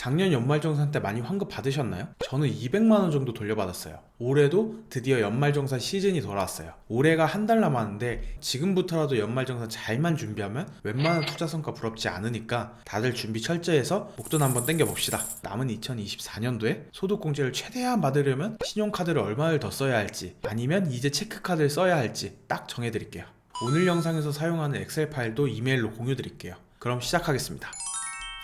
작년 연말정산 때 많이 환급 받으셨나요? 저는 200만원 정도 돌려받았어요. 올해도 드디어 연말정산 시즌이 돌아왔어요. 올해가 한 달 남았는데 지금부터라도 연말정산 잘만 준비하면 웬만한 투자성과 부럽지 않으니까 다들 준비 철저히 해서 목돈 한번 땡겨봅시다. 남은 2024년도에 소득공제를 최대한 받으려면 신용카드를 얼마를 더 써야 할지, 아니면 이제 체크카드를 써야 할지 딱 정해드릴게요. 오늘 영상에서 사용하는 엑셀 파일도 이메일로 공유드릴게요. 그럼 시작하겠습니다.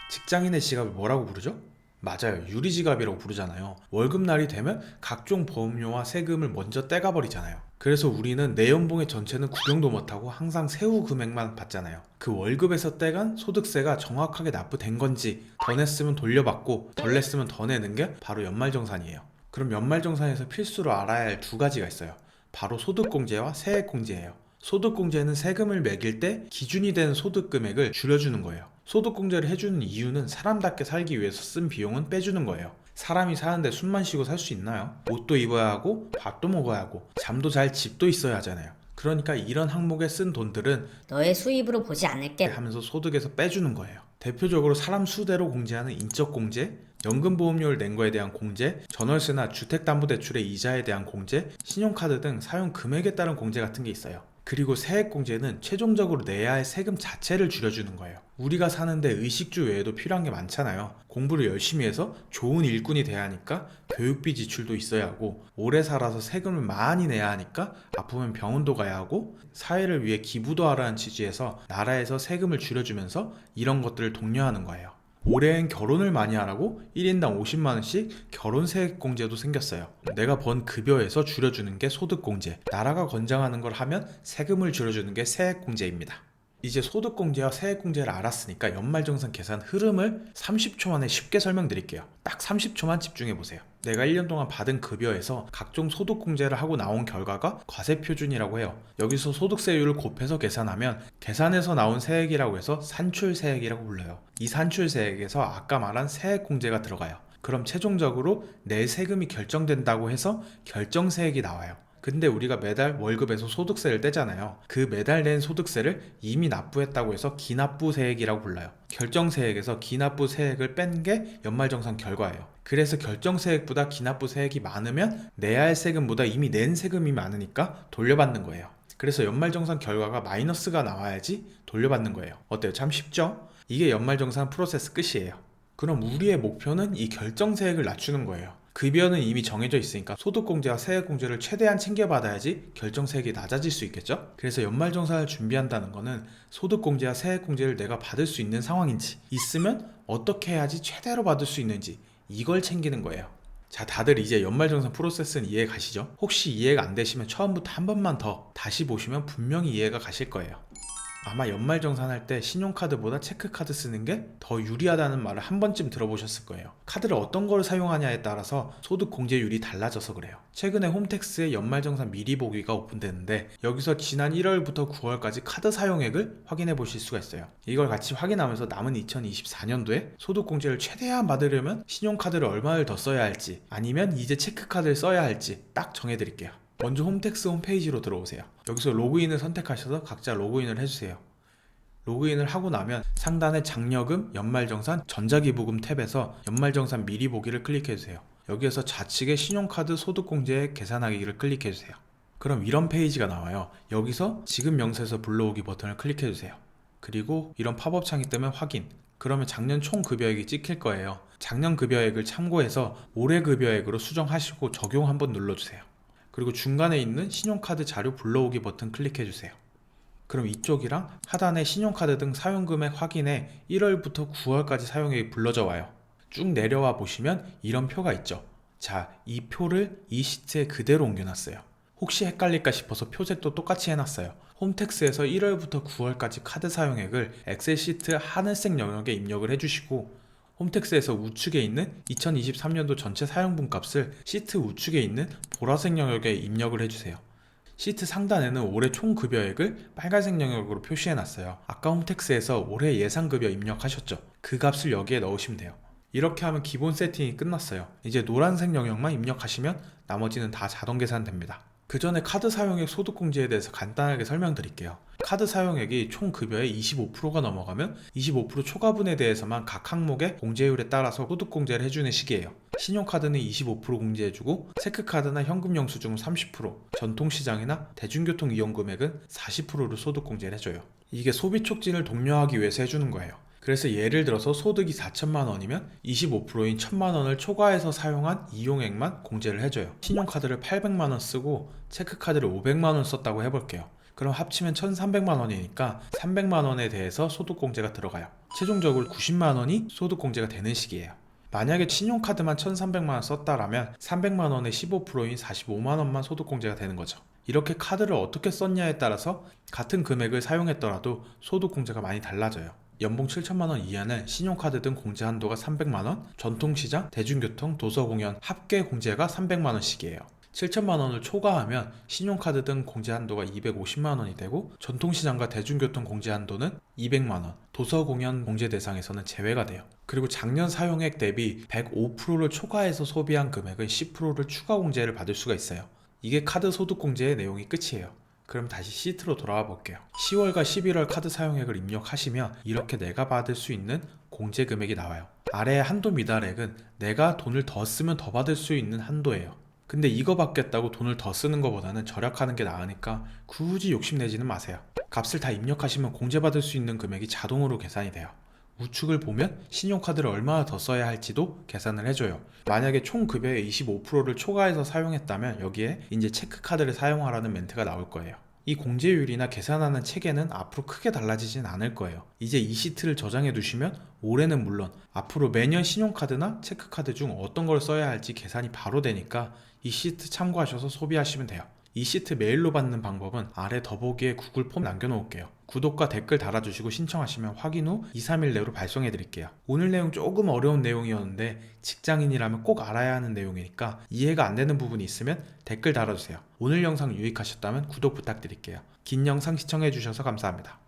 직장인의 지갑을 뭐라고 부르죠? 맞아요. 유리지갑이라고 부르잖아요. 월급날이 되면 각종 보험료와 세금을 먼저 떼가버리잖아요. 그래서 우리는 내 연봉의 전체는 구경도 못하고 항상 세후 금액만 받잖아요. 그 월급에서 떼간 소득세가 정확하게 납부된 건지, 더 냈으면 돌려받고 덜 냈으면 더 내는 게 바로 연말정산이에요. 그럼 연말정산에서 필수로 알아야 할 두 가지가 있어요. 바로 소득공제와 세액공제예요. 소득공제는 세금을 매길 때 기준이 되는 소득금액을 줄여주는 거예요. 소득공제를 해주는 이유는 사람답게 살기 위해서 쓴 비용은 빼주는 거예요. 사람이 사는데 숨만 쉬고 살 수 있나요? 옷도 입어야 하고 밥도 먹어야 하고 잠도 잘 집도 있어야 하잖아요. 그러니까 이런 항목에 쓴 돈들은 너의 수입으로 보지 않을게 하면서 소득에서 빼주는 거예요. 대표적으로 사람 수대로 공제하는 인적공제, 연금보험료를 낸 거에 대한 공제, 전월세나 주택담보대출의 이자에 대한 공제, 신용카드 등 사용 금액에 따른 공제 같은 게 있어요. 그리고 세액공제는 최종적으로 내야 할 세금 자체를 줄여주는 거예요. 우리가 사는데 의식주 외에도 필요한 게 많잖아요. 공부를 열심히 해서 좋은 일꾼이 돼야 하니까 교육비 지출도 있어야 하고, 오래 살아서 세금을 많이 내야 하니까 아프면 병원도 가야 하고, 사회를 위해 기부도 하라는 취지에서 나라에서 세금을 줄여주면서 이런 것들을 독려하는 거예요. 올해엔 결혼을 많이 하라고 1인당 50만원씩 결혼세액공제도 생겼어요. 내가 번 급여에서 줄여주는 게 소득공제, 나라가 권장하는 걸 하면 세금을 줄여주는 게 세액공제입니다. 이제 소득공제와 세액공제를 알았으니까 연말정산 계산 흐름을 30초 만에 쉽게 설명드릴게요. 딱 30초만 집중해보세요. 내가 1년 동안 받은 급여에서 각종 소득공제를 하고 나온 결과가 과세표준이라고 해요. 여기서 소득세율을 곱해서 계산하면 계산에서 나온 세액이라고 해서 산출세액이라고 불러요. 이 산출세액에서 아까 말한 세액공제가 들어가요. 그럼 최종적으로 내 세금이 결정된다고 해서 결정세액이 나와요. 근데 우리가 매달 월급에서 소득세를 떼잖아요. 그 매달 낸 소득세를 이미 납부했다고 해서 기납부세액이라고 불러요. 결정세액에서 기납부세액을 뺀 게 연말정산 결과예요. 그래서 결정세액보다 기납부세액이 많으면 내야 할 세금보다 이미 낸 세금이 많으니까 돌려받는 거예요. 그래서 연말정산 결과가 마이너스가 나와야지 돌려받는 거예요. 어때요? 참 쉽죠? 이게 연말정산 프로세스 끝이에요. 그럼 우리의 목표는 이 결정세액을 낮추는 거예요. 급여는 이미 정해져 있으니까 소득공제와 세액공제를 최대한 챙겨받아야지 결정세액이 낮아질 수 있겠죠? 그래서 연말정산을 준비한다는 거는 소득공제와 세액공제를 내가 받을 수 있는 상황인지, 있으면 어떻게 해야지 최대로 받을 수 있는지, 이걸 챙기는 거예요. 자, 다들 이제 연말정산 프로세스는 이해 가시죠? 혹시 이해가 안 되시면 처음부터 한 번만 더 다시 보시면 분명히 이해가 가실 거예요. 아마 연말정산할 때 신용카드보다 체크카드 쓰는 게 더 유리하다는 말을 한 번쯤 들어보셨을 거예요. 카드를 어떤 걸 사용하냐에 따라서 소득 공제율이 달라져서 그래요. 최근에 홈택스의 연말정산 미리 보기가 오픈됐는데, 여기서 지난 1월부터 9월까지 카드 사용액을 확인해 보실 수가 있어요. 이걸 같이 확인하면서 남은 2024년도에 소득 공제를 최대한 받으려면 신용카드를 얼마를 더 써야 할지, 아니면 이제 체크카드를 써야 할지 딱 정해드릴게요. 먼저 홈택스 홈페이지로 들어오세요. 여기서 로그인을 선택하셔서 각자 로그인을 해주세요. 로그인을 하고 나면 상단에 장려금, 연말정산, 전자기부금 탭에서 연말정산 미리 보기를 클릭해주세요. 여기에서 좌측에 신용카드 소득공제 계산하기를 클릭해주세요. 그럼 이런 페이지가 나와요. 여기서 지급 명세서 불러오기 버튼을 클릭해주세요. 그리고 이런 팝업 창이 뜨면 확인. 그러면 작년 총 급여액이 찍힐 거예요. 작년 급여액을 참고해서 올해 급여액으로 수정하시고 적용 한번 눌러주세요. 그리고 중간에 있는 신용카드 자료 불러오기 버튼 클릭해주세요. 그럼 이쪽이랑 하단에 신용카드 등 사용금액 확인에 1월부터 9월까지 사용액이 불러져 와요. 쭉 내려와 보시면 이런 표가 있죠. 자, 이 표를 이 시트에 그대로 옮겨놨어요. 혹시 헷갈릴까 싶어서 표색도 똑같이 해놨어요. 홈택스에서 1월부터 9월까지 카드 사용액을 엑셀 시트 하늘색 영역에 입력을 해주시고, 홈택스에서 우측에 있는 2023년도 전체 사용분 값을 시트 우측에 있는 보라색 영역에 입력을 해주세요. 시트 상단에는 올해 총 급여액을 빨간색 영역으로 표시해놨어요. 아까 홈택스에서 올해 예상급여 입력하셨죠? 그 값을 여기에 넣으시면 돼요. 이렇게 하면 기본 세팅이 끝났어요. 이제 노란색 영역만 입력하시면 나머지는 다 자동 계산됩니다. 그 전에 카드 사용액 소득공제에 대해서 간단하게 설명드릴게요. 카드 사용액이 총 급여의 25%가 넘어가면 25% 초과분에 대해서만 각 항목의 공제율에 따라서 소득공제를 해주는 식이에요. 신용카드는 25% 공제해주고 체크카드나 현금 영수증은 30%, 전통시장이나 대중교통 이용 금액은 40%를 소득공제를 해줘요. 이게 소비 촉진을 독려하기 위해서 해주는 거예요. 그래서 예를 들어서 소득이 4천만 원이면 25%인 1천만 원을 초과해서 사용한 이용액만 공제를 해줘요. 신용카드를 800만 원 쓰고 체크카드를 500만 원 썼다고 해볼게요. 그럼 합치면 1,300만 원이니까 300만 원에 대해서 소득공제가 들어가요. 최종적으로 90만 원이 소득공제가 되는 식이에요. 만약에 신용카드만 1,300만 원 썼다라면 300만 원의 15%인 45만 원만 소득공제가 되는 거죠. 이렇게 카드를 어떻게 썼냐에 따라서 같은 금액을 사용했더라도 소득공제가 많이 달라져요. 연봉 7천만 원 이하는 신용카드 등 공제 한도가 300만 원, 전통시장, 대중교통, 도서공연 합계 공제가 300만 원씩이에요. 7천만 원을 초과하면 신용카드 등 공제 한도가 250만 원이 되고 전통시장과 대중교통 공제 한도는 200만 원, 도서공연 공제 대상에서는 제외가 돼요. 그리고 작년 사용액 대비 105%를 초과해서 소비한 금액은 10%를 추가 공제를 받을 수가 있어요. 이게 카드 소득공제의 내용이 끝이에요. 그럼 다시 시트로 돌아와 볼게요. 10월과 11월 카드 사용액을 입력하시면 이렇게 내가 받을 수 있는 공제 금액이 나와요. 아래의 한도 미달액은 내가 돈을 더 쓰면 더 받을 수 있는 한도예요. 근데 이거 받겠다고 돈을 더 쓰는 것보다는 절약하는 게 나으니까 굳이 욕심내지는 마세요. 값을 다 입력하시면 공제받을 수 있는 금액이 자동으로 계산이 돼요. 우측을 보면 신용카드를 얼마나 더 써야 할지도 계산을 해줘요. 만약에 총 급여의 25%를 초과해서 사용했다면 여기에 이제 체크카드를 사용하라는 멘트가 나올 거예요. 이 공제율이나 계산하는 체계는 앞으로 크게 달라지진 않을 거예요. 이제 이 시트를 저장해 두시면 올해는 물론 앞으로 매년 신용카드나 체크카드 중 어떤 걸 써야 할지 계산이 바로 되니까 이 시트 참고하셔서 소비하시면 돼요. 이 시트 메일로 받는 방법은 아래 더보기에 구글 폼 남겨놓을게요. 구독과 댓글 달아주시고 신청하시면 확인 후 2-3일 내로 발송해 드릴게요. 오늘 내용 조금 어려운 내용이었는데 직장인이라면 꼭 알아야 하는 내용이니까 이해가 안 되는 부분이 있으면 댓글 달아주세요. 오늘 영상 유익하셨다면 구독 부탁드릴게요. 긴 영상 시청해 주셔서 감사합니다.